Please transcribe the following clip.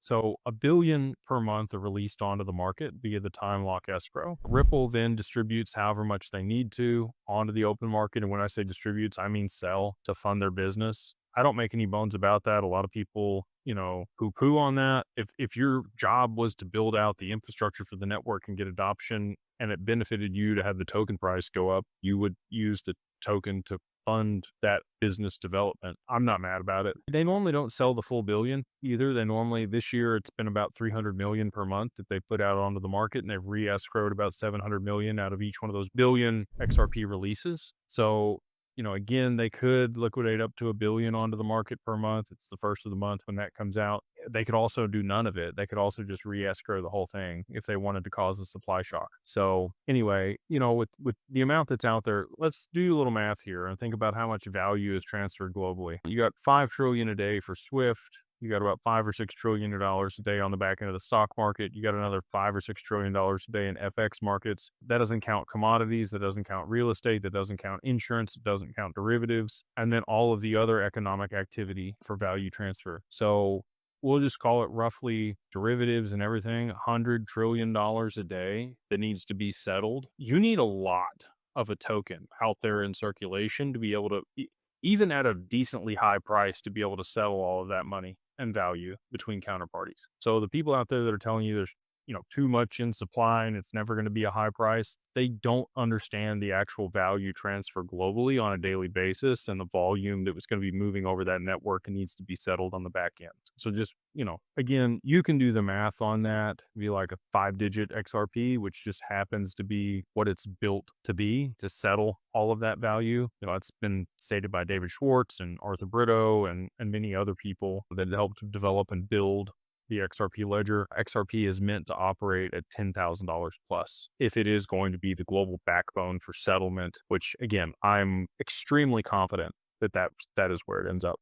So a billion per month are released onto the market via the time lock escrow. Ripple then distributes however much they need to onto the open market. And when I say distributes, I mean sell to fund their business. I don't make any bones about that. A lot of people, poo poo on that. If your job was to build out the infrastructure for the network and get adoption and it benefited you to have the token price go up, you would use the token to fund that business development. I'm not mad about it. They normally don't sell the full billion either. They normally, this year, it's been about 300 million per month that they put out onto the market, and they've re-escrowed about 700 million out of each one of those billion XRP releases. So, again, they could liquidate up to a billion onto the market per month. It's the first of the month when that comes out. They could also do none of it. They could also just re-escrow the whole thing if they wanted to cause a supply shock. So anyway, with the amount that's out there, let's do a little math here and think about how much value is transferred globally. You got 5 trillion a day for Swift. You got about $5 or $6 trillion a day on the back end of the stock market. You got another $5 or $6 trillion a day in FX markets. That doesn't count commodities. That doesn't count real estate. That doesn't count insurance. It doesn't count derivatives. And then all of the other economic activity for value transfer. So we'll just call it roughly derivatives and everything, $100 trillion a day that needs to be settled. You need a lot of a token out there in circulation to be able to, even at a decently high price, to be able to settle all of that money and value between counterparties. So the people out there that are telling you there's too much in supply and it's never going to be a high price, they don't understand the actual value transfer globally on a daily basis and the volume that was going to be moving over that network and needs to be settled on the back end. So just, again, you can do the math on that, be like a 5-digit XRP, which just happens to be what it's built to be to settle all of that value. It's been stated by David Schwartz and Arthur Brito and many other people that helped develop and build the XRP ledger. XRP is meant to operate at $10,000 plus if it is going to be the global backbone for settlement, which again, I'm extremely confident that is where it ends up.